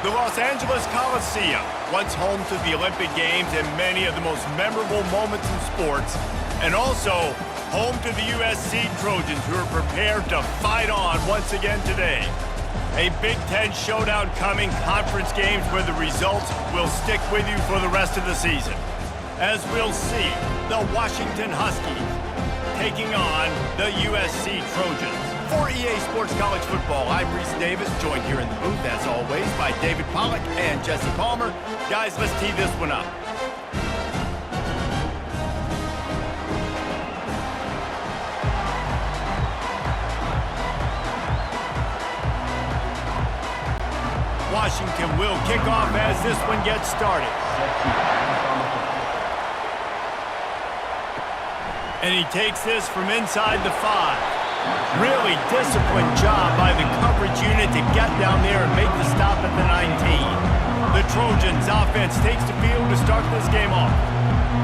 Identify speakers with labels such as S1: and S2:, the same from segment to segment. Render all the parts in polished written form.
S1: The Los Angeles Coliseum, once home to the Olympic Games and many of the most memorable moments in sports, and also home to the USC Trojans, who are prepared to fight on once again today. A Big Ten showdown coming, conference games where the results will stick with you for the rest of the season. As we'll see, the Washington Huskies taking on the USC Trojans. For EA Sports College Football, I'm Reese Davis, joined here in the booth, as always, by David Pollack and Jesse Palmer. Guys, let's tee this one up. Washington will kick off as this one gets started. And he takes this from inside the 5. Really disciplined job by the coverage unit to get down there and make the stop at the 19. The Trojans offense takes the field to start this game off.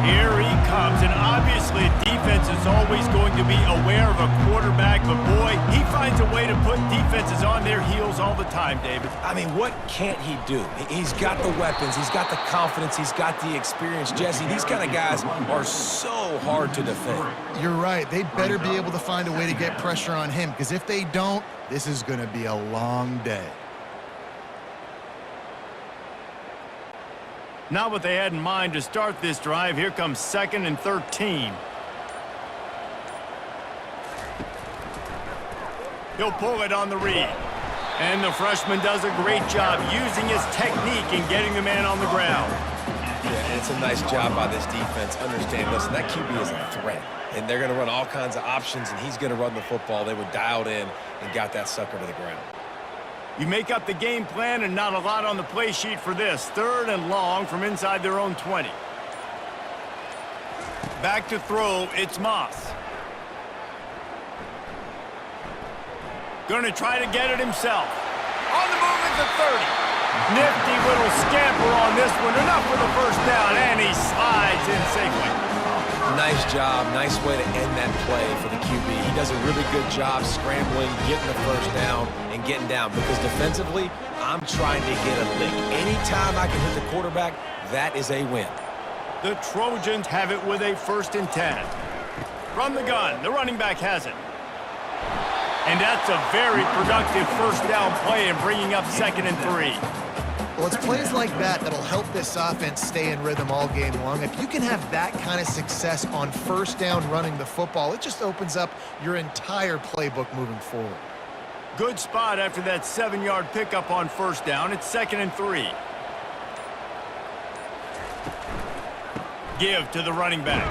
S1: Here he comes, and obviously defense is always going to be aware of a quarterback, but boy, he finds a way to put defenses on their heels all the time, David.
S2: I mean, what can't he do? He's got the weapons, he's got the confidence, he's got the experience. Jesse, these kind of guys are so hard to defend.
S3: You're right. They better be able to find a way to get pressure on him, because if they don't, this is going to be a long day.
S1: Not what they had in mind to start this drive. Here comes 2nd and 13. He'll pull it on the read. And the freshman does a great job using his technique and getting the man on the ground.
S2: Yeah, and it's a nice job by this defense. Understand, listen, that QB is a threat. And they're going to run all kinds of options, and he's going to run the football. They were dialed in and got that sucker to the ground.
S1: You make up the game plan, and not a lot on the play sheet for this. 3rd and long from inside their own 20. Back to throw, it's Moss. Gonna try to get it himself. On the move at the 30. Nifty little scamper on this one. Enough for the first down, and he slides in safely.
S2: Nice job. Nice way to end that play for the QB. He does a really good job scrambling, getting the first down, and getting down. Because defensively, I'm trying to get a lick. Anytime I can hit the quarterback, that is a win.
S1: The Trojans have it with a 1st and 10. From the gun, the running back has it. And that's a very productive first down play and bringing up 2nd and 3.
S3: Well, it's plays like that that'll help this offense stay in rhythm all game long. If you can have that kind of success on 1st down running the football, it just opens up your entire playbook moving forward.
S1: Good spot after that 7-yard pickup on 1st down. It's 2nd and 3. Give to the running back.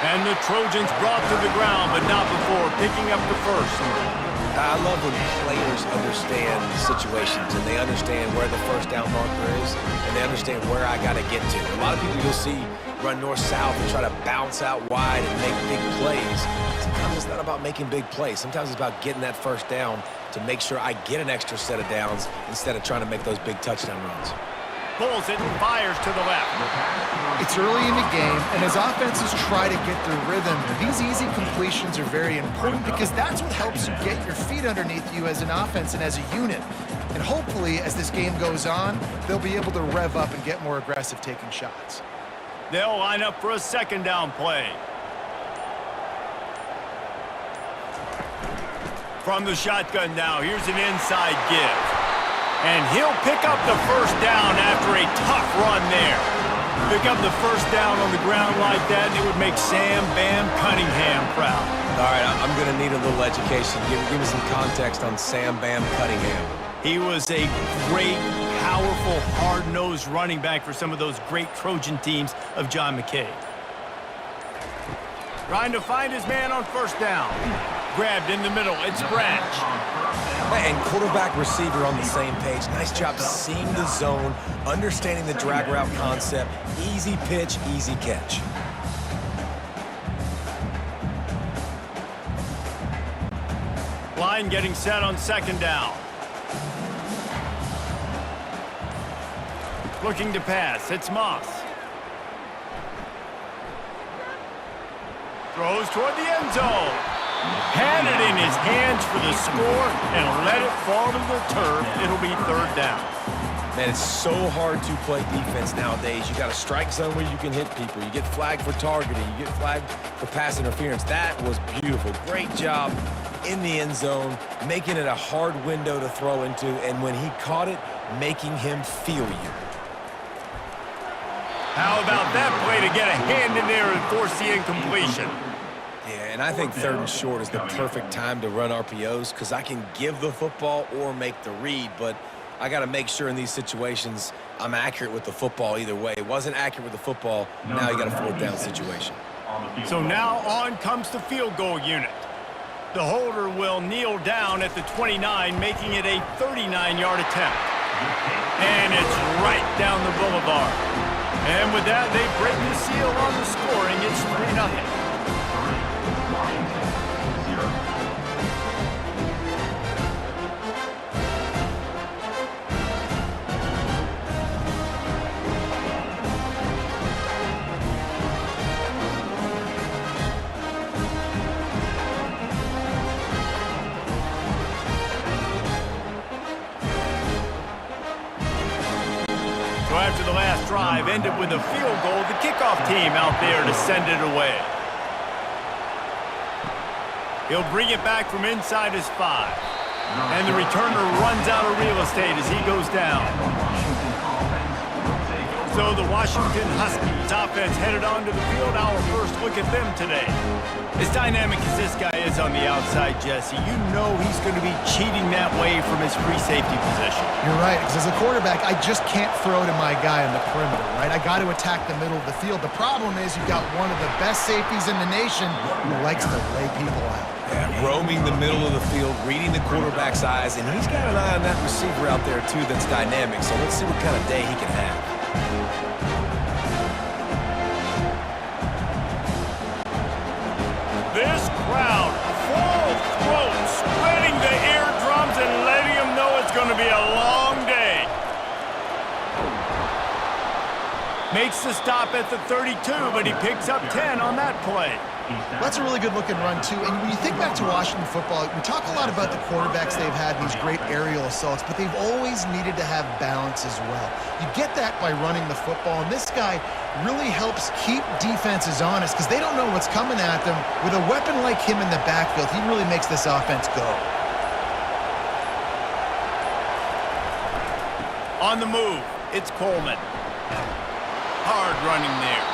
S1: And the Trojans brought to the ground, but not before picking up the 1st.
S2: I love when players understand situations and they understand where the first down marker is and they understand where I got to get to. A lot of people you'll see run north-south and try to bounce out wide and make big plays. Sometimes it's not about making big plays. Sometimes it's about getting that first down to make sure I get an extra set of downs instead of trying to make those big touchdown runs.
S1: Pulls it and fires to the left.
S3: It's early in the game, and as offenses try to get their rhythm, these easy completions are very important because that's what helps you get your feet underneath you as an offense and as a unit. And hopefully, as this game goes on, they'll be able to rev up and get more aggressive taking shots.
S1: They'll line up for a 2nd down play. From the shotgun now, here's an inside give. And he'll pick up the 1st down after a tough run there. Pick up the 1st down on the ground like that, and it would make Sam Bam Cunningham proud.
S2: All right, I'm going to need a little education. Give me some context on Sam Bam Cunningham.
S1: He was a great, powerful, hard-nosed running back for some of those great Trojan teams of John McKay. Trying to find his man on 1st down. Grabbed in the middle, it's Branch.
S2: And quarterback receiver on the same page. Nice job seeing the zone, understanding the drag route concept. Easy pitch, easy catch.
S1: Line getting set on 2nd down. Looking to pass, it's Moss. Throws toward the end zone. Had it in his hands for the score and let it fall to the turf. It'll be third down.
S2: Man, it's so hard to play defense nowadays. You got a strike zone where you can hit people. You get flagged for targeting. You get flagged for pass interference. That was beautiful. Great job in the end zone, making it a hard window to throw into, and when he caught it, making him feel you.
S1: How about that play to get a hand in there and force the incompletion?
S2: Yeah, and I think third and short is the perfect time to run RPOs because I can give the football or make the read, but I got to make sure in these situations I'm accurate with the football either way. It wasn't accurate with the football. Now you got a fourth down situation.
S1: So now on comes the field goal unit. The holder will kneel down at the 29, making it a 39-yard attempt. And it's right down the boulevard. And with that, they break the seal on the scoring. It's 3-0. So after the last drive ended with a field goal, the kickoff team out there to send it away. He'll bring it back from inside his 5. And the returner runs out of real estate as he goes down. So the Washington Huskies offense headed onto the field. Our first look at them today. As dynamic as this guy is on the outside, Jesse, you know he's going to be cheating that way from his free safety position.
S3: You're right, because as a quarterback, I just can't throw to my guy on the perimeter, right? I got to attack the middle of the field. The problem is you've got one of the best safeties in the nation who likes to lay people out.
S2: Yeah, roaming the middle of the field, reading the quarterback's eyes, and he's got an eye on that receiver out there, too, that's dynamic. So let's see what kind of day he can have.
S1: This crowd, full throat, splitting the eardrums and letting them know it's going to be a long day. Makes the stop at the 32, but he picks up 10 on that play.
S3: That's a really good-looking run, too. And when you think back to Washington football, we talk a lot about the quarterbacks they've had, these great aerial assaults, but they've always needed to have balance as well. You get that by running the football, and this guy really helps keep defenses honest because they don't know what's coming at them. With a weapon like him in the backfield, he really makes this offense go.
S1: On the move, it's Coleman. Hard running there.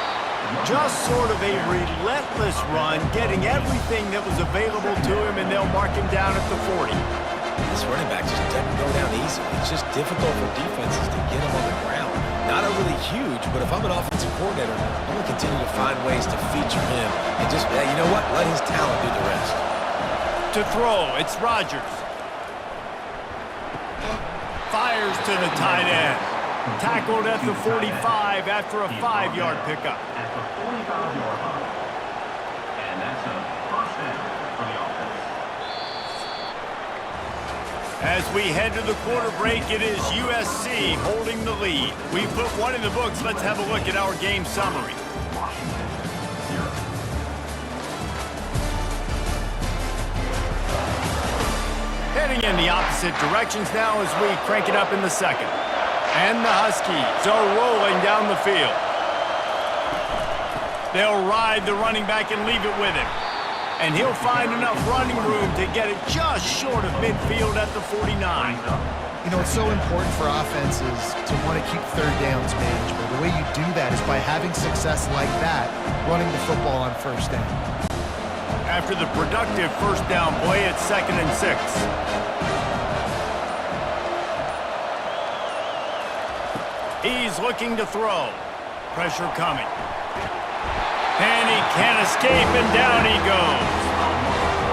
S1: Just sort of a relentless run, getting everything that was available to him, and they'll mark him down at the 40.
S2: This running back just doesn't go down easy. It's just difficult for defenses to get him on the ground. Not overly huge, but if I'm an offensive coordinator, I'm going to continue to find ways to feature him and just, yeah, you know what? Let his talent do the rest.
S1: To throw, it's Rodgers. Fires to the tight end. Tackled at the 45 after a 5-yard pickup.
S4: At the 45-yard line. And that's a first down for the offense.
S1: As we head to the quarter break, it is USC holding the lead. We put one in the books. Let's have a look at our game summary.
S4: Washington, 0.
S1: Heading in the opposite directions now as we crank it up in the second. And the Huskies are rolling down the field. They'll ride the running back and leave it with him. And he'll find enough running room to get it just short of midfield at the 49.
S3: You know, it's so important for offenses to want to keep third downs manageable. The way you do that is by having success like that, running the football on first down.
S1: After the productive first down play, it's 2nd and 6. He's looking to throw. Pressure coming. And he can't escape, and down he goes.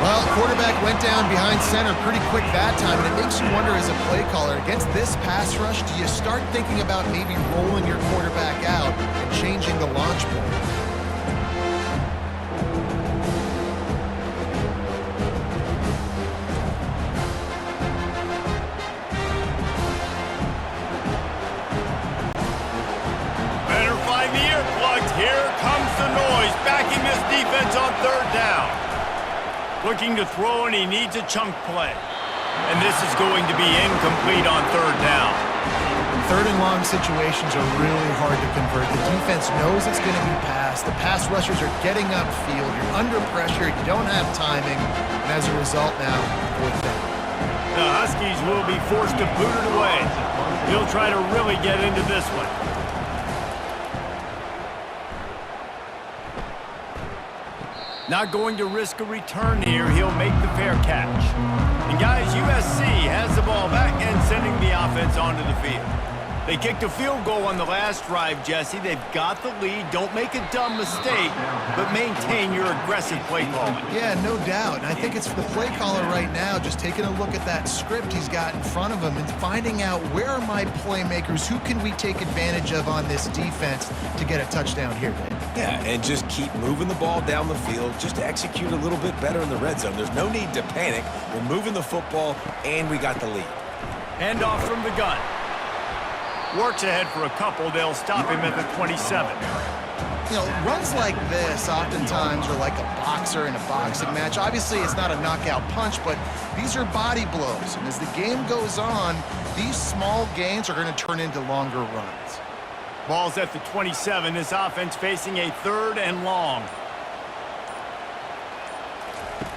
S3: Well, quarterback went down behind center pretty quick that time, and it makes you wonder as a play caller, against this pass rush, do you start thinking about maybe rolling your quarterback out and changing the launch point?
S1: Here comes the noise, backing this defense on third down. Looking to throw, and he needs a chunk play. And this is going to be incomplete on third down.
S3: Third and long situations are really hard to convert. The defense knows it's going to be passed. The pass rushers are getting upfield. You're under pressure. You don't have timing. And as a result now, fourth down.
S1: The Huskies will be forced to boot it away. He'll try to really get into this one. Not going to risk a return here. He'll make the fair catch. And guys, USC has the ball back and sending the offense onto the field. They kicked a field goal on the last drive, Jesse. They've got the lead. Don't make a dumb mistake, but maintain your aggressive play calling.
S3: Yeah, no doubt. And I think it's the play caller right now just taking a look at that script he's got in front of him and finding out where are my playmakers, who can we take advantage of on this defense to get a touchdown here, Dave.
S2: Yeah, and just keep moving the ball down the field just to execute a little bit better in the red zone. There's no need to panic. We're moving the football, and we got the lead.
S1: Handoff from the gun. Works ahead for a couple. They'll stop him at the 27.
S3: You know, runs like this oftentimes are like a boxer in a boxing match. Obviously, it's not a knockout punch, but these are body blows. And as the game goes on, these small gains are going to turn into longer runs.
S1: Ball's at the 27. This offense facing a third and long.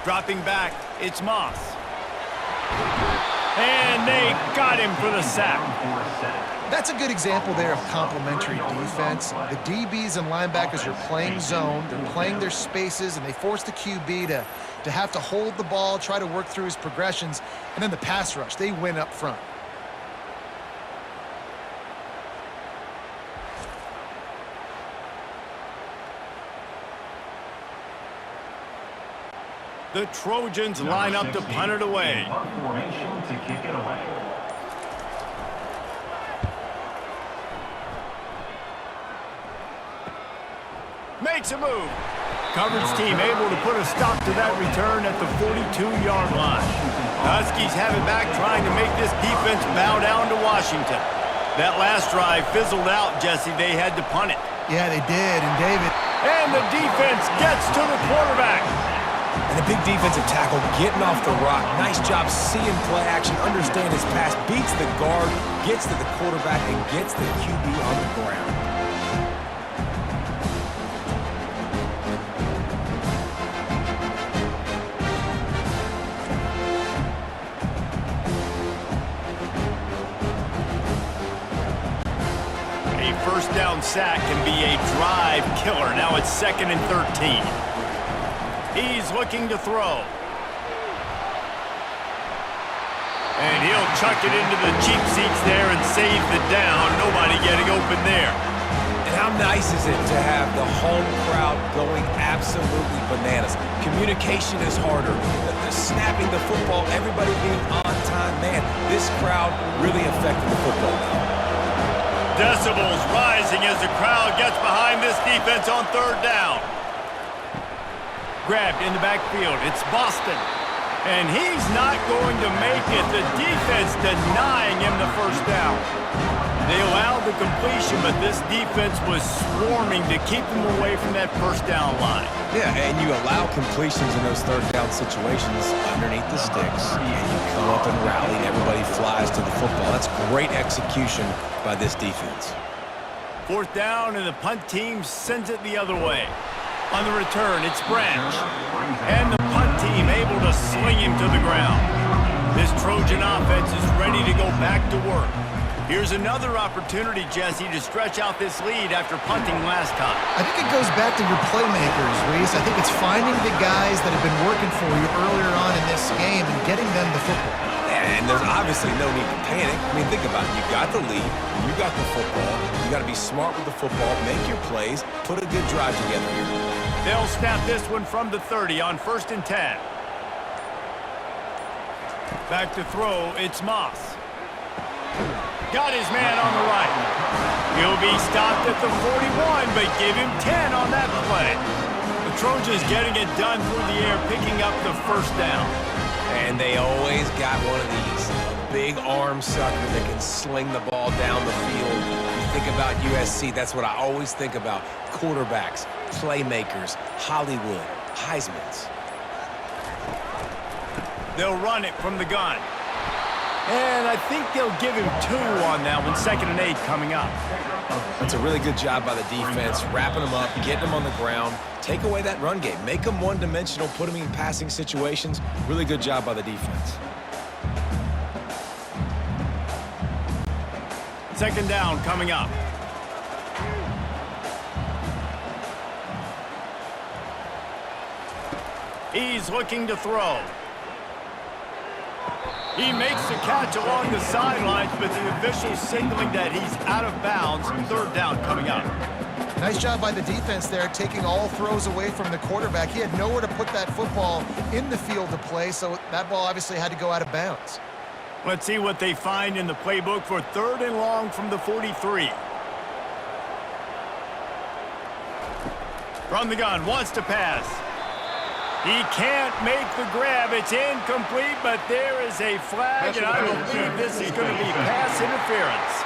S1: Dropping back, it's Moss. And they got him for the sack.
S3: That's a good example there of complementary defense. The DBs and linebackers are playing zone, they're playing their spaces, and they force the QB to have to hold the ball, try to work through his progressions, and then the pass rush, they win up front.
S1: The Trojans line up to punt it away.
S4: Formation to kick it away.
S1: Makes a move. Coverage team able to put a stop to that return at the 42-yard line. The Huskies have it back, trying to make this defense bow down to Washington. That last drive fizzled out, Jesse. They had to punt it.
S3: Yeah, they did, and David.
S1: And the defense gets to the quarterback.
S2: And a big defensive tackle getting off the rock. Nice job seeing play action, understand his pass, beats the guard, gets to the quarterback, and gets the QB on the ground.
S1: First down sack can be a drive killer. Now it's 2nd and 13. He's looking to throw. And he'll chuck it into the cheap seats there and save the down. Nobody getting open there.
S2: And how nice is it to have the home crowd going absolutely bananas? Communication is harder. The snapping the football, everybody being on time. Man, this crowd really affected the football now.
S1: Decibels rising as the crowd gets behind this defense on third down. Grabbed in the backfield. It's Boston. And he's not going to make it. The defense denying him the first down. They allowed the completion, but this defense was swarming to keep them away from that first down line.
S2: Yeah, and you allow completions in those third down situations underneath the sticks, and you come up and rally, and everybody flies to the football. That's great execution by this defense.
S1: Fourth down, and the punt team sends it the other way. On the return, it's Branch. And the punt team able to sling him to the ground. This Trojan offense is ready to go back to work. Here's another opportunity, Jesse, to stretch out this lead after punting last time.
S3: I think it goes back to your playmakers, Reese. I think it's finding the guys that have been working for you earlier on in this game and getting them the football.
S2: And there's obviously no need to panic. I mean, think about it. You got the lead. You got the football. You got to be smart with the football. Make your plays. Put a good drive together here.
S1: They'll snap this one from the 30 on 1st and 10. Back to throw, it's Moss. Got his man on the right. He'll be stopped at the 41, but give him 10 on that play. The Trojans getting it done through the air, picking up the first down.
S2: And they always got one of these. A big arm sucker that can sling the ball down the field. You think about USC, that's what I always think about. Quarterbacks, playmakers, Hollywood, Heismans.
S1: They'll run it from the gun. And I think they'll give him 2 on that one. 2nd and 8 coming up.
S2: That's a really good job by the defense, wrapping them up, getting them on the ground. Take away that run game. Make them one-dimensional, put them in passing situations. Really good job by the defense.
S1: 2nd down coming up. He's looking to throw. He makes the catch along the sidelines, but the official signaling that he's out of bounds. 3rd down coming up.
S3: Nice job by the defense there, taking all throws away from the quarterback. He had nowhere to put that football in the field to play, so that ball obviously had to go out of bounds.
S1: Let's see what they find in the playbook for 3rd and long from the 43. From the gun, wants to pass. He can't make the grab. It's incomplete, but there is a flag, and I believe this is going to be pass interference.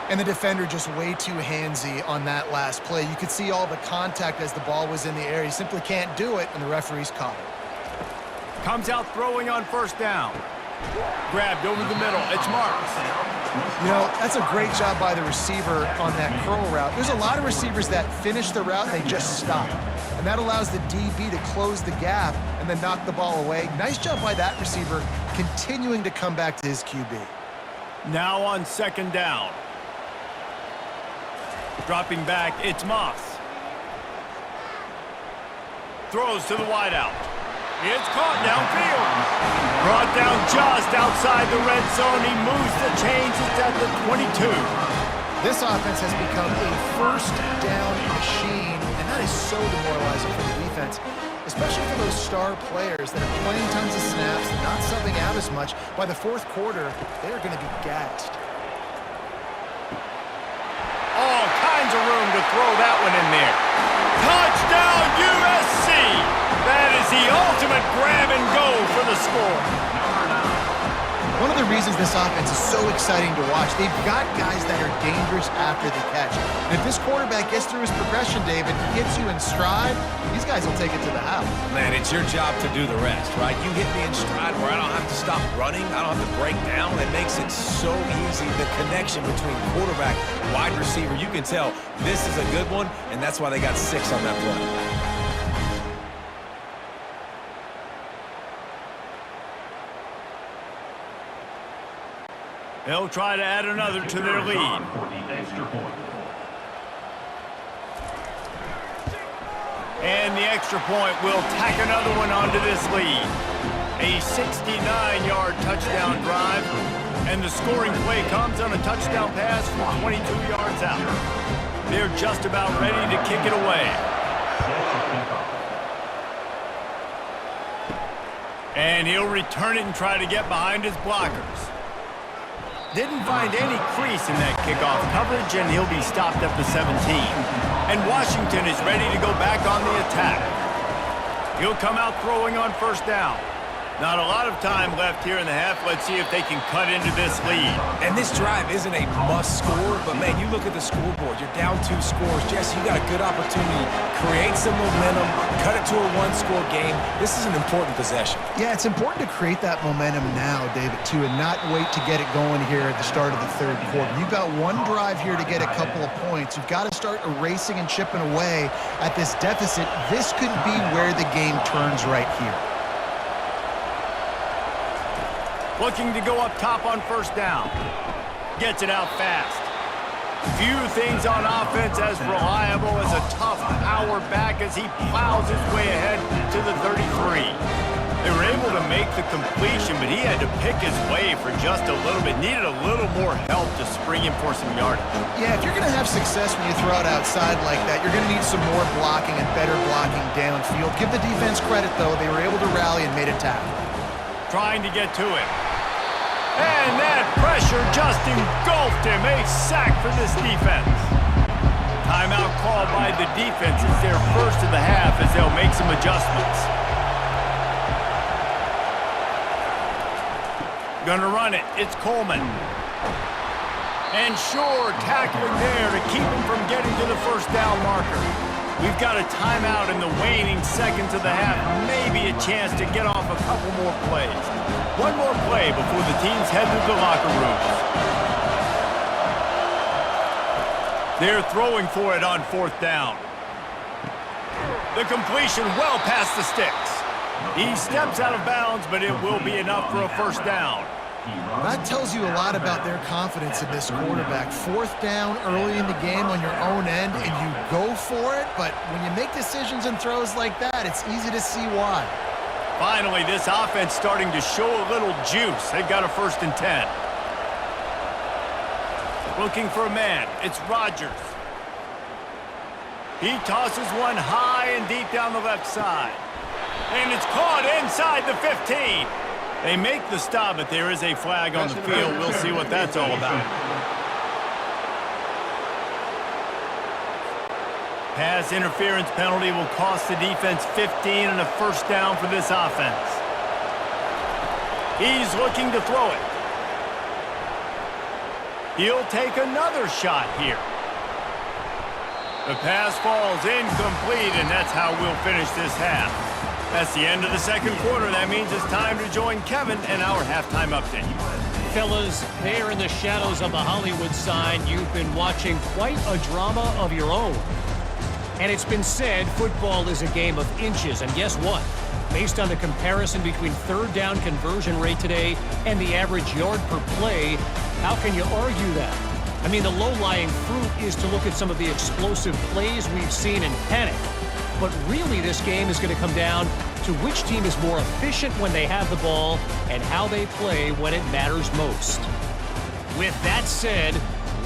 S3: And the defender just way too handsy on that last play. You could see all the contact as the ball was in the air. He simply can't do it, and the referee's caught it.
S1: Comes out throwing on 1st down. Grabbed over the middle. It's Marks.
S3: You know, that's a great job by the receiver on that curl route. There's a lot of receivers that finish the route and they just stop. And that allows the DB to close the gap and then knock the ball away. Nice job by that receiver continuing to come back to his QB.
S1: Now on 2nd down. Dropping back, it's Moss. Throws to the wideout. It's caught downfield. Brought down just outside the red zone. He moves the chains. It's at the 22.
S3: This offense has become a 1st down machine, and that is so demoralizing for the defense, especially for those star players that are playing tons of snaps and not subbing out as much. By the 4th quarter, they are going to be gassed.
S1: All kinds of room to throw that one in there. Touchdown, USC! That is the ultimate grab and go for the score.
S3: One of the reasons this offense is so exciting to watch, they've got guys that are dangerous after the catch. And if this quarterback gets through his progression, David, he gets you in stride, these guys will take it to the house.
S2: Man, it's your job to do the rest, right? You hit me in stride where I don't have to stop running. I don't have to break down. It makes it so easy. The connection between quarterback, wide receiver, you can tell this is a good one, and that's why they got 6 on that play.
S1: They'll try to add another to their lead. And the extra point will tack another one onto this lead. A 69-yard touchdown drive. And the scoring play comes on a touchdown pass from 22 yards out. They're just about ready to kick it away. And he'll return it and try to get behind his blockers. Didn't find any crease in that kickoff coverage, and he'll be stopped at the 17. And Washington is ready to go back on the attack. He'll come out throwing on 1st down. Not a lot of time left here in the half. Let's see if they can cut into this lead.
S2: And this drive isn't a must score, but man, you look at the scoreboard. You're down 2 scores. Jesse, you got a good opportunity. Create some momentum. Cut it to a 1-score game. This is an important possession.
S3: Yeah, it's important to create that momentum now, David, too, and not wait to get it going here at the start of the 3rd quarter. You've got one drive here to get a couple of points. You've got to start erasing and chipping away at this deficit. This could be where the game turns right here.
S1: Looking to go up top on 1st down. Gets it out fast. Few things on offense as reliable as a tough power back as he plows his way ahead to the 33. They were able to make the completion, but he had to pick his way for just a little bit. Needed a little more help to spring him for some yardage.
S3: Yeah, if you're going to have success when you throw it outside like that, you're going to need some more blocking and better blocking downfield. Give the defense credit, though. They were able to rally and made a tackle.
S1: Trying to get to him. And that pressure just engulfed him. A sack for this defense. Timeout called by the defense. It's their first of the half as they'll make some adjustments. Gonna run it. It's Coleman. And Shore tackling there to keep him from getting to the 1st down marker. We've got a timeout in the waning seconds of the half. Maybe a chance to get off a couple more plays. One more play before the teams head to the locker rooms. They're throwing for it on 4th down. The completion well past the sticks. He steps out of bounds, but it will be enough for a 1st down.
S3: That tells you a lot about their confidence in this quarterback. 4th down early in the game on your own end, and you go for it, but when you make decisions and throws like that, it's easy to see why.
S1: Finally, this offense starting to show a little juice. They've got a 1st and 10. Looking for a man. It's Rodgers. He tosses one high and deep down the left side. And it's caught inside the 15. They make the stop, but there is a flag on the field. We'll see what that's all about. Pass interference penalty will cost the defense 15 and a 1st down for this offense. He's looking to throw it. He'll take another shot here. The pass falls incomplete, and that's how we'll finish this half. That's the end of the 2nd quarter. That means it's time to join Kevin and our halftime update.
S5: Fellas, there in the shadows of the Hollywood sign, you've been watching quite a drama of your own. And it's been said football is a game of inches, and guess what? Based on the comparison between 3rd down conversion rate today and the average yard per play, how can you argue that? I mean, the low-lying fruit is to look at some of the explosive plays we've seen and panic. But really, this game is going to come down to which team is more efficient when they have the ball and how they play when it matters most. With that said,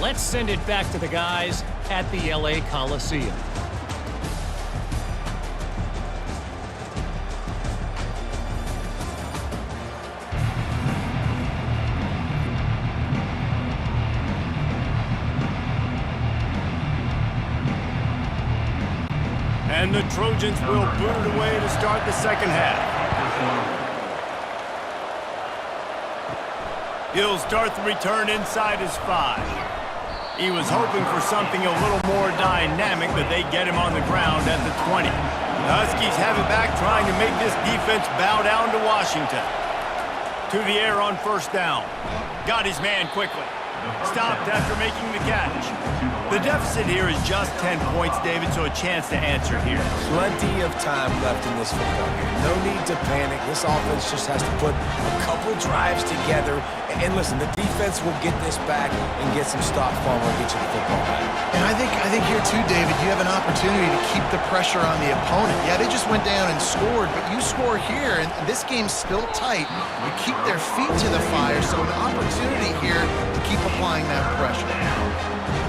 S5: let's send it back to the guys at the LA Coliseum.
S1: And the Trojans will boot it away to start the 2nd half. He'll start the return inside his 5. He was hoping for something a little more dynamic, but they get him on the ground at the 20. The Huskies have it back, trying to make this defense bow down to Washington. To the air on 1st down. Got his man quickly. Stopped after making the catch. The deficit here is just 10 points, David, so a chance to answer here.
S2: Plenty of time left in this football game. No need to panic. This offense just has to put a couple drives together. And listen, the defense will get this back and get some stops while we'll get you the football back.
S3: And I think here too, David, you have an opportunity to keep the pressure on the opponent. Yeah, they just went down and scored, but you score here, and this game's still tight. You keep their feet to the fire, so an opportunity here to keep applying that pressure.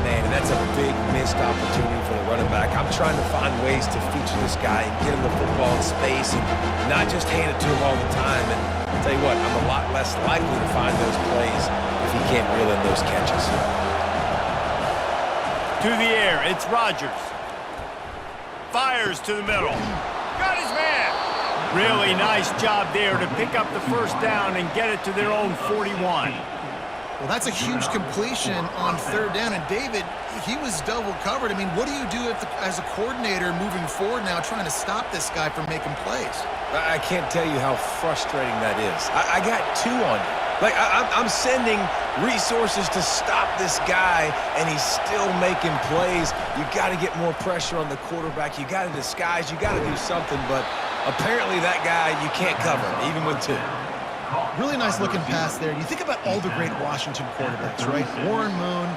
S2: Man, and that's a big missed opportunity for the running back. I'm trying to find ways to feature this guy and get him the football in space and not just hand it to him all the time. And I'll tell you what, I'm a lot less likely to find those plays if he can't reel in those catches.
S1: To the air, it's Rodgers. Fires to the middle. Got his man. Really nice job there to pick up the 1st down and get it to their own 41.
S3: Well, that's a huge completion on 3rd down. And David, he was double covered. I mean, what do you do as a coordinator moving forward now trying to stop this guy from making plays?
S2: I can't tell you how frustrating that is. I got 2 on you. Like, I'm sending resources to stop this guy, and he's still making plays. You got to get more pressure on the quarterback. You got to disguise. You got to do something. But apparently that guy, you can't cover him, even with 2.
S3: Really nice looking pass there. You think about all the great Washington quarterbacks, right? Warren Moon,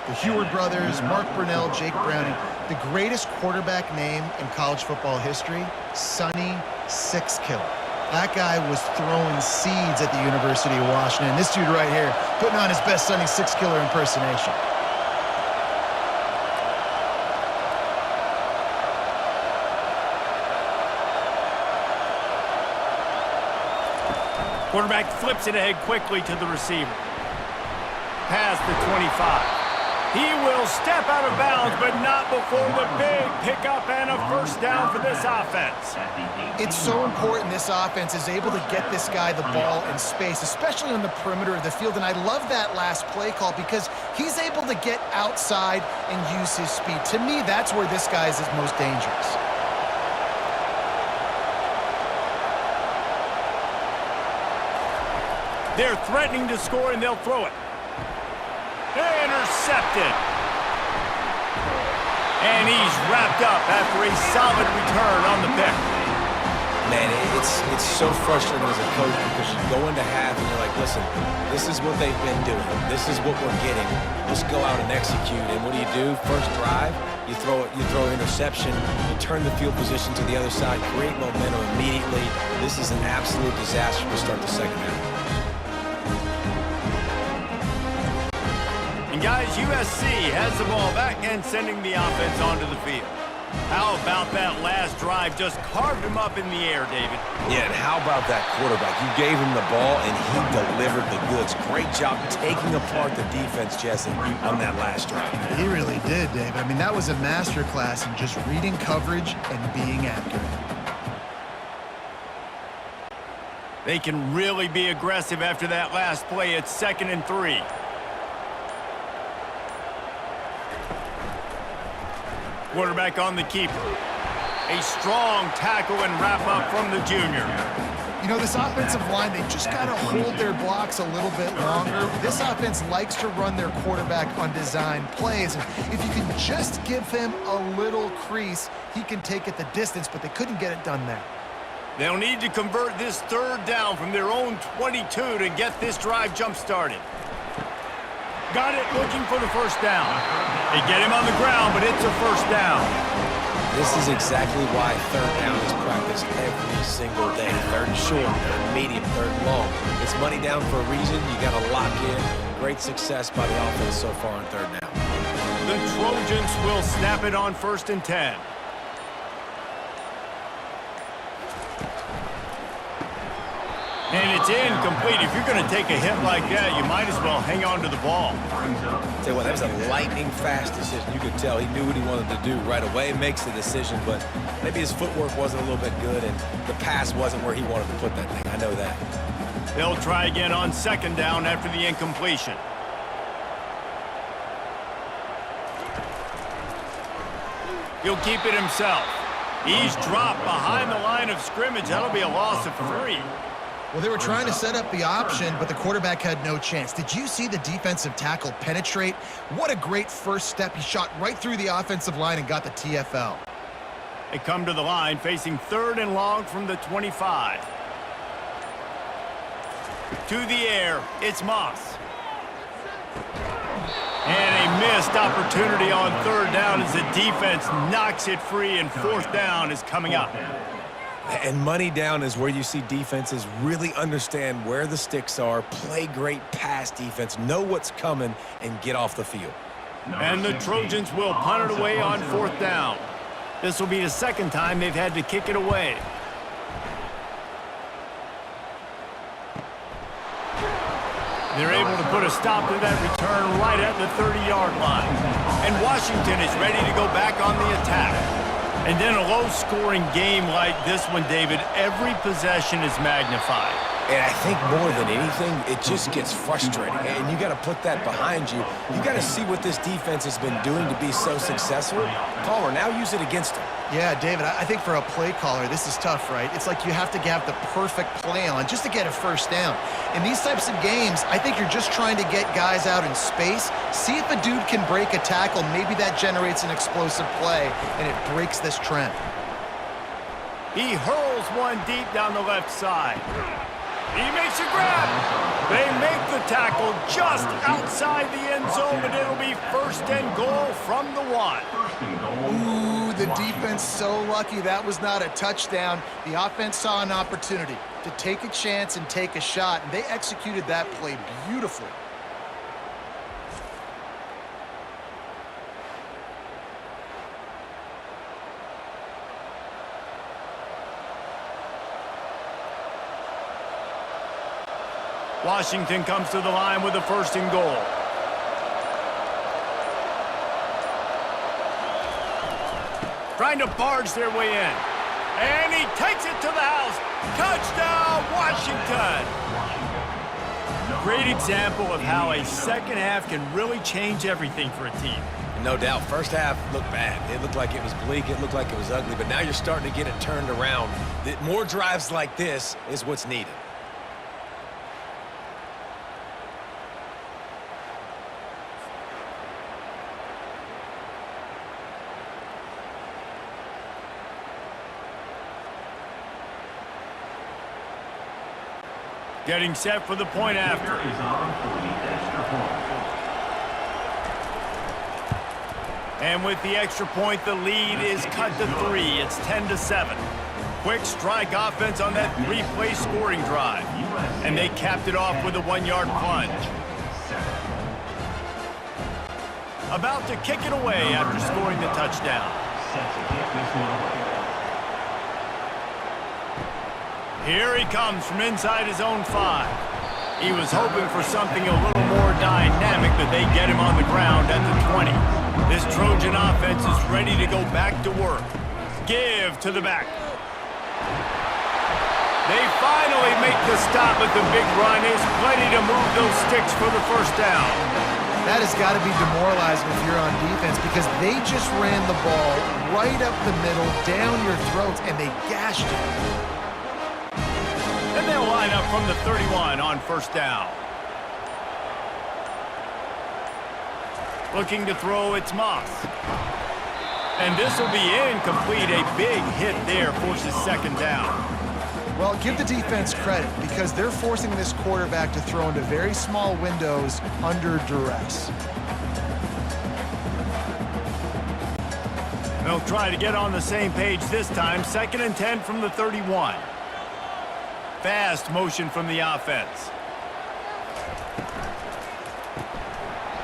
S3: the Heward brothers, Mark Brunell, Jake Browning. The greatest quarterback name in college football history, Sonny Sixkiller. That guy was throwing seeds at the University of Washington. And this dude right here, putting on his best Sonny Sixkiller impersonation.
S1: Quarterback flips it ahead quickly to the receiver. Past the 25. He will step out of bounds, but not before the big pickup and a first down for this offense.
S3: It's so important this offense is able to get this guy the ball in space, especially on the perimeter of the field. And I love that last play call because he's able to get outside and use his speed. To me, that's where this guy is his most dangerous.
S1: They're threatening to score, and they'll throw it. Intercepted. And he's wrapped up after a solid return on the pick.
S2: Man, it's so frustrating as a coach because you go into half and you're like, listen, this is what they've been doing. This is what we're getting. Let's go out and execute. And what do? First drive, you throw an interception, you turn the field position to the other side, create momentum immediately. This is an absolute disaster to start the second half.
S1: And guys, USC has the ball back and sending the offense onto the field. How about that last drive? Just carved him up in the air, David.
S2: Yeah, and how about that quarterback? You gave him the ball, and he delivered the goods. Great job taking apart the defense, Jesse, on that last drive.
S3: He really did, Dave. I mean, that was a masterclass in just reading coverage and being accurate.
S1: They can really be aggressive after that last play. It's 2nd and 3. Quarterback on the keeper. A strong tackle and wrap up from the junior.
S3: You know, this offensive line, they just got to hold their blocks a little bit longer. This offense likes to run their quarterback on design plays. And if you can just give him a little crease, he can take it the distance, but they couldn't get it done there.
S1: They'll need to convert this 3rd down from their own 22 to get this drive jump-started. Got it, looking for the first down. They get him on the ground, but it's a first down.
S2: This is exactly why 3rd down is practiced every single day. 3rd and short, 3rd medium, 3rd and long. It's money down for a reason. You got to lock in. Great success by the offense so far on 3rd down.
S1: The Trojans will snap it on 1st and 10. And it's incomplete. If you're going to take a hit like that, you might as well hang on to the ball.
S2: Tell you what, that was a lightning-fast decision. You could tell he knew what he wanted to do right away. Makes the decision, but maybe his footwork wasn't a little bit good, and the pass wasn't where he wanted to put that thing. I know that.
S1: They'll try again on 2nd down after the incompletion. He'll keep it himself. He's dropped behind the line of scrimmage. That'll be a loss of 3.
S3: Well, they were trying to set up the option, but the quarterback had no chance. Did you see the defensive tackle penetrate? What a great first step. He shot right through the offensive line and got the TFL.
S1: They come to the line facing 3rd and long from the 25. To the air, it's Moss. And a missed opportunity on 3rd down as the defense knocks it free, and 4th down is coming up.
S2: And money down is where you see defenses really understand where the sticks are, play great pass defense, know what's coming, and get off the field.
S1: And the Trojans will punt it away on 4th down. This will be the 2nd time they've had to kick it away. They're able to put a stop to that return right at the 30-yard line. And Washington is ready to go back on the attack. And then a low-scoring game like this one, David, every possession is magnified.
S2: And I think more than anything, it just gets frustrating. And you got to put that behind you. You got to see what this defense has been doing to be so successful. Caller, now use it against them.
S3: Yeah, David, I think for a play caller, this is tough, right? It's like you have to have the perfect play on just to get a first down. In these types of games, I think you're just trying to get guys out in space, see if a dude can break a tackle. Maybe that generates an explosive play, and it breaks this trend.
S1: He hurls one deep down the left side. He makes a grab. They make the tackle just outside the end zone, but it'll be 1st and goal from the 1.
S3: Ooh, the defense so lucky that was not a touchdown. The offense saw an opportunity to take a chance and take a shot, and they executed that play beautifully.
S1: Washington comes to the line with a 1st and goal. trying to barge their way in. And he takes it to the house. Touchdown, Washington! Great example of how a second half can really change everything for a team.
S2: No doubt, first half looked bad. It looked like it was bleak. It looked like it was ugly. But now you're starting to get it turned around. More drives like this is what's needed.
S1: Getting set for the point after.
S4: Here is on for the extra point.
S1: And with the extra point, the lead is cut to 3. It's 10-7. Quick strike offense on that 3-play scoring drive. And they capped it off with a 1-yard plunge. About to kick it away after scoring the touchdown.
S4: Set to kick this one away.
S1: Here he comes from inside his own 5. He was hoping for something a little more dynamic, but they get him on the ground at the 20. This Trojan offense is ready to go back to work. Give to the back. They finally make the stop, but the big run is plenty to move those sticks for the first down.
S3: That has got to be demoralizing if you're on defense because they just ran the ball right up the middle, down your throats, and they gashed it.
S1: And they'll line up from the 31 on first down. Looking to throw, it's Moss. And this will be incomplete. A big hit there forces second down.
S3: Well, give the defense credit because they're forcing this quarterback to throw into very small windows under duress.
S1: They'll try to get on the same page this time. 2nd and 10 from the 31. Fast motion from the offense.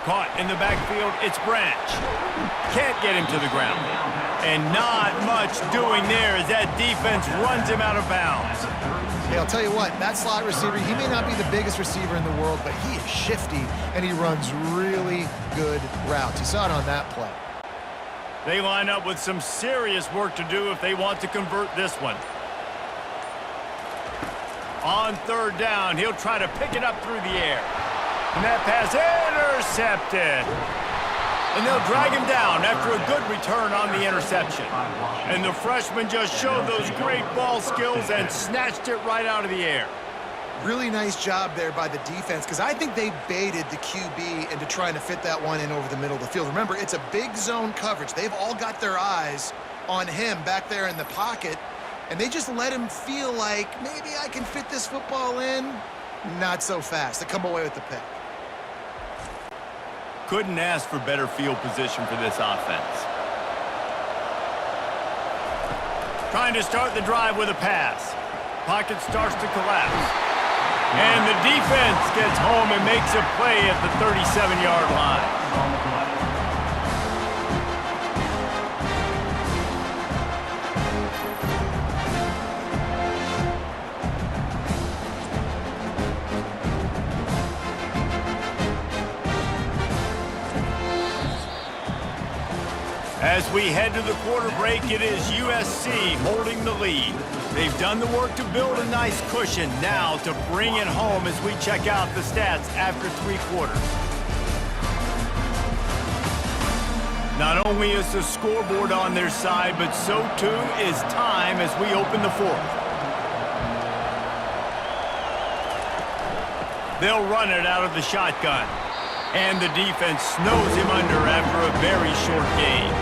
S1: Caught in the backfield, it's Branch. Can't get him to the ground. And not much doing there as that defense runs him out of bounds.
S3: Hey, I'll tell you what, that slot receiver, he may not be the biggest receiver in the world, but he is shifty, and he runs really good routes. You saw it on that play.
S1: They line up with some serious work to do if they want to convert this one. On third down, he'll try to pick it up through the air. And that pass intercepted. And they'll drag him down after a good return on the interception. And the freshman just showed those great ball skills and snatched it right out of the air.
S3: Really nice job there by the defense because I think they baited the QB into trying to fit that one in over the middle of the field. Remember, it's a big zone coverage. They've all got their eyes on him back there in the pocket. And they just let him feel like, maybe I can fit this football in. Not so fast. They come away with the pick.
S1: Couldn't ask for better field position for this offense. Trying to start the drive with a pass. Pocket starts to collapse. And the defense gets home and makes a play at the 37-yard line. As we head to the quarter break, it is USC holding the lead. They've done the work to build a nice cushion now to bring it home as we check out the stats after 3 quarters. Not only is the scoreboard on their side, but so too is time as we open the 4th. They'll run it out of the shotgun. And the defense snows him under after a very short gain.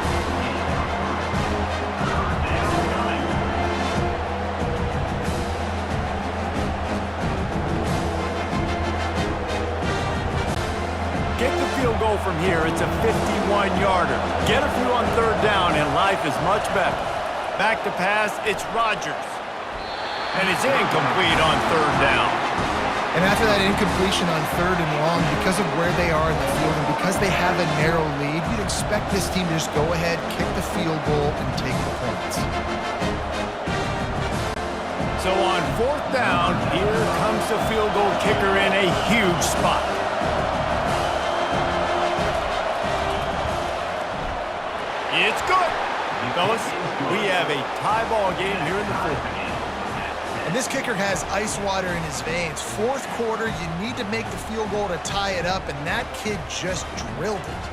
S1: Get the field goal from here. It's a 51-yarder. Get a few on third down, and life is much better. Back to pass, it's Rodgers. And it's incomplete on third down.
S3: And after that incompletion on third and long, because of where they are in the field and because they have a narrow lead, you'd expect this team to just go ahead, kick the field goal, and take the points.
S1: So on fourth down, here comes the field goal kicker in a huge spot. It's good. Fellas, we have a tie ball game here in the fourth.
S3: And this kicker has ice water in his veins. Fourth quarter, you need to make the field goal to tie it up, and that kid just drilled it.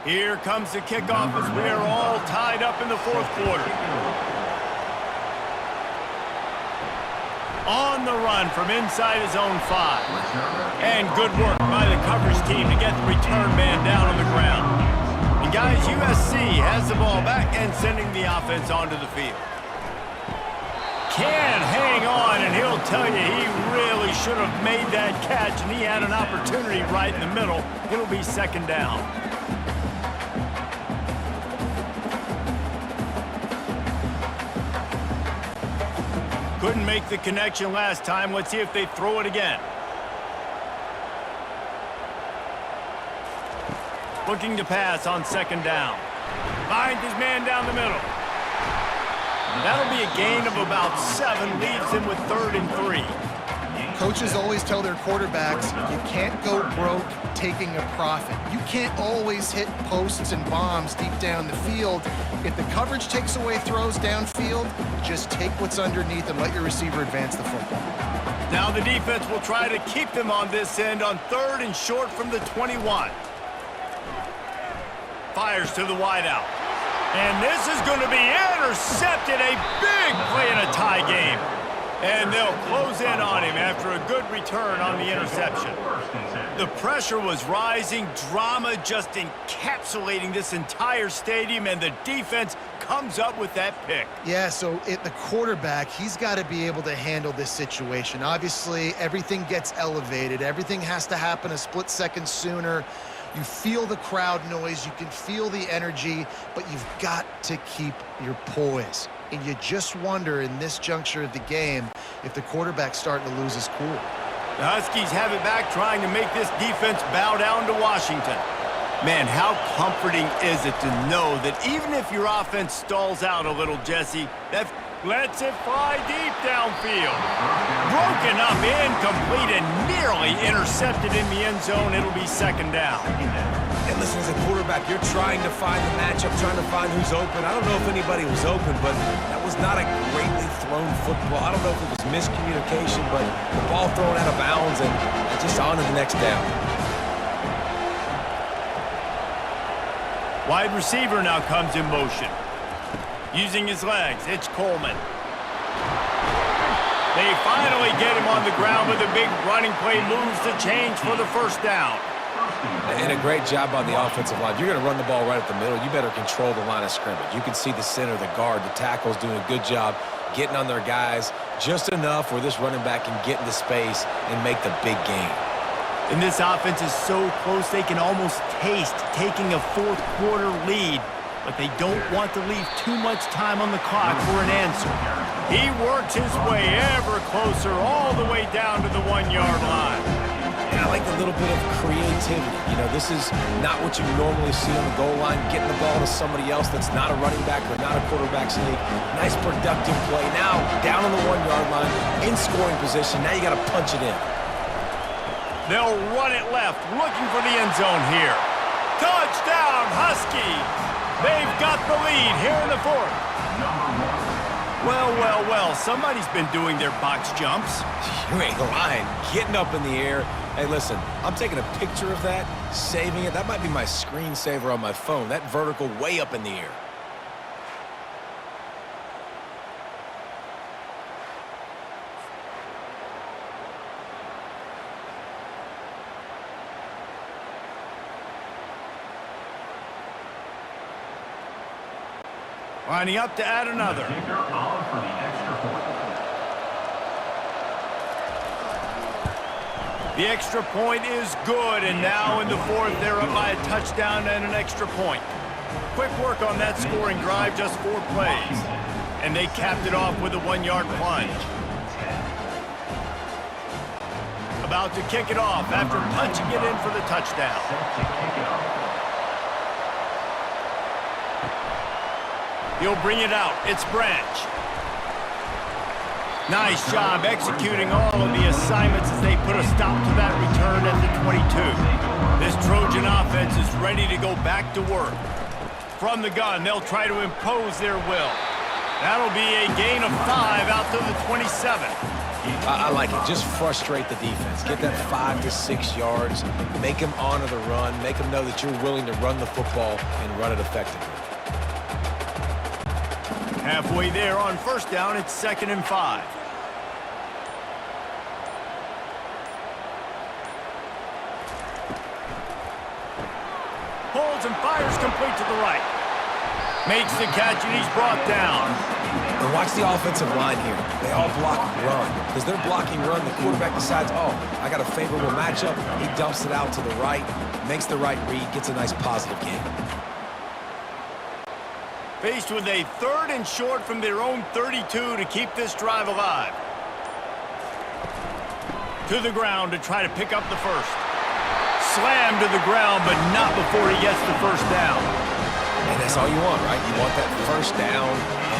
S1: Here comes the kickoff as we are all tied up in the fourth quarter. On the run from inside his own 5. And good work by the coverage team to get the return man down on the ground. And guys, USC has the ball back and sending the offense onto the field. Can hang on, and he'll tell you he really should have made that catch, and he had an opportunity right in the middle. It'll be second down. Couldn't make the connection last time. Let's see if they throw it again. Looking to pass on second down. Finds his man down the middle. That'll be a gain of about 7. Leaves him with 3rd and 3.
S3: Coaches always tell their quarterbacks, you can't go broke taking a profit. You can't always hit posts and bombs deep down the field. If the coverage takes away throws downfield, just take what's underneath and let your receiver advance the football.
S1: Now the defense will try to keep them on this end on 3rd and short from the 21. Fires to the wideout. And this is going to be intercepted. A big play in a tie game. And they'll close in on him after a good return on the interception. The pressure was rising, drama just encapsulating this entire stadium, and the defense comes up with that pick.
S3: Yeah, so the quarterback, he's got to be able to handle this situation. Obviously, everything gets elevated. Everything has to happen a split second sooner. You feel the crowd noise, you can feel the energy, but you've got to keep your poise. And you just wonder in this juncture of the game if the quarterback's starting to lose his cool.
S1: The Huskies have it back, trying to make this defense bow down to Washington. Man, how comforting is it to know that even if your offense stalls out a little, Jesse, that lets it fly deep downfield. Broken up, incomplete, and nearly intercepted in the end zone. It'll be second down.
S2: And listen, as a quarterback, you're trying to find the matchup, trying to find who's open. I don't know if anybody was open, but that was not a greatly thrown football. I don't know if it was miscommunication, but the ball thrown out of bounds and just on to the next down.
S1: Wide receiver now comes in motion. Using his legs, it's Coleman. They finally get him on the ground with a big running play, moves the change for the first down.
S2: And a great job on the offensive line. You're going to run the ball right up the middle. You better control the line of scrimmage. You can see the center, the guard, the tackle's doing a good job getting on their guys just enough where this running back can get into space and make the big game.
S1: And this offense is so close they can almost taste taking a fourth quarter lead, but they don't want to leave too much time on the clock for an answer. He works his way ever closer all the way down to the 1-yard line.
S2: I like a little bit of creativity. You know, this is not what you normally see on the goal line, getting the ball to somebody else that's not a running back or not a quarterback sneak. Nice productive play. Now, down on the 1-yard line, in scoring position. Now you got to punch it in.
S1: They'll run it left, looking for the end zone here. Touchdown, Huskies! They've got the lead here in the fourth. Well, well, well, somebody's been doing their box jumps.
S2: You ain't lying. Getting up in the air. Hey, listen, I'm taking a picture of that, saving it. That might be my screensaver on my phone. That vertical way up in the air.
S1: Lining up to add another. The extra point is good, and now in the fourth, they're up by a touchdown and an extra point. Quick work on that scoring drive, just 4 plays. and they capped it off with a 1-yard plunge. About to kick it off after punching it in for the touchdown. He'll bring it out. It's Branch. Nice job executing all of the assignments as they put a stop to that return at the 22. This Trojan offense is ready to go back to work. From the gun, they'll try to impose their will. That'll be a gain of 5 out to the 27.
S2: I like it. Just frustrate the defense. Get that 5 to 6 yards. Make them honor the run. Make them know that you're willing to run the football and run it effectively.
S1: Halfway there on first down, it's 2nd and 5. Holds and fires complete to the right. Makes the catch and he's brought down.
S2: And watch the offensive line here. They all block and run. Because they're blocking run, the quarterback decides, oh, I got a favorable matchup. He dumps it out to the right, makes the right read, gets a nice positive gain.
S1: Faced with a 3rd and short from their own 32 to keep this drive alive. To the ground to try to pick up the first. Slammed to the ground, but not before he gets the first down.
S2: And that's all you want, right? You want that first down.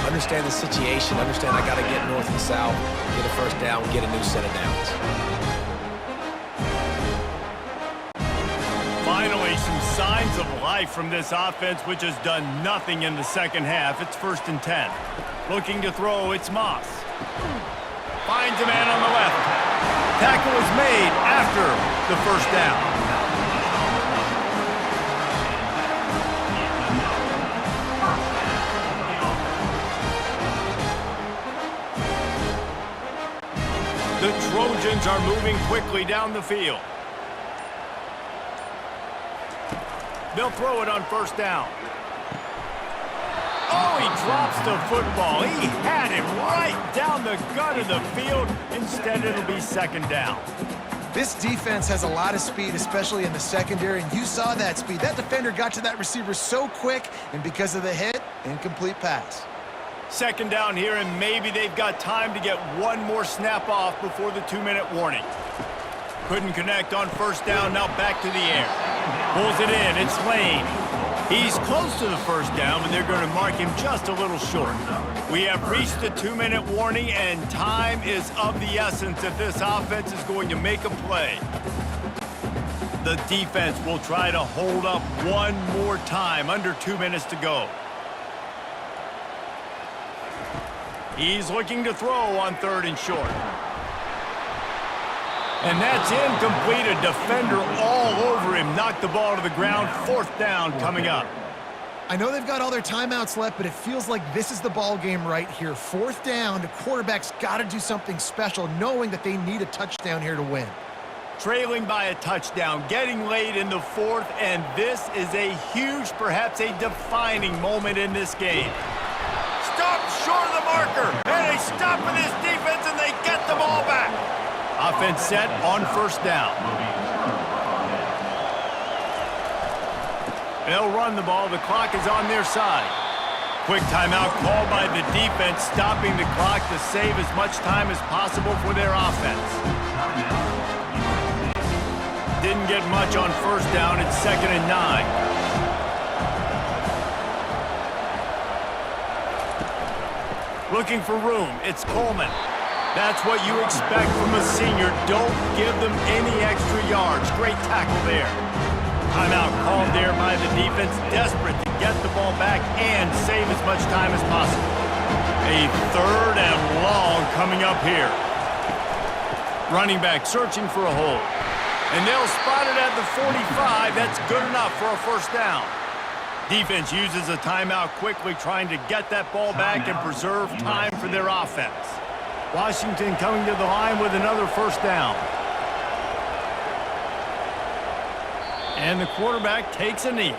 S2: Understand the situation. Understand I got to get north and south, get a first down, get a new set of downs.
S1: Finally, some signs of life from this offense, which has done nothing in the second half. It's 1st and 10. Looking to throw, it's Moss. Finds a man on the left. Tackle is made after the first down. The Trojans are moving quickly down the field. They'll throw it on first down. Oh, he drops the football. He had it right down the gut of the field. Instead, it'll be 2nd down.
S3: This defense has a lot of speed, especially in the secondary, and you saw that speed. That defender got to that receiver so quick, and because of the hit, incomplete pass.
S1: 2nd down here, and maybe they've got time to get one more snap off before the 2-minute warning. Couldn't connect on first down, now back to the air. Pulls it in, it's Lane. He's close to the first down, but they're going to mark him just a little short. We have reached the 2-minute warning, and time is of the essence if this offense is going to make a play. The defense will try to hold up one more time, under 2 minutes to go. He's looking to throw on 3rd and short. And that's incomplete. A defender all over him. Knocked the ball to the ground. 4th down coming up.
S3: I know they've got all their timeouts left, but it feels like this is the ball game right here. 4th down, the quarterback's got to do something special, knowing that they need a touchdown here to win.
S1: Trailing by a touchdown, getting late in the 4th, and this is a huge, perhaps a defining moment in this game. Stop short of the marker, and they stop with this defense, and they get the ball back. Offense set on first down. They'll run the ball. The clock is on their side. Quick timeout called by the defense, stopping the clock to save as much time as possible for their offense. Didn't get much on first down. It's 2nd and 9. Looking for room, it's Coleman. That's what you expect from a senior. Don't give them any extra yards. Great tackle there. Timeout called there by the defense, desperate to get the ball back and save as much time as possible. A 3rd and long coming up here. Running back searching for a hole. And they'll spot it at the 45. That's good enough for a first down. Defense uses a timeout quickly, trying to get that ball back and preserve time for their offense. Washington coming to the line with another first down. And the quarterback takes a knee.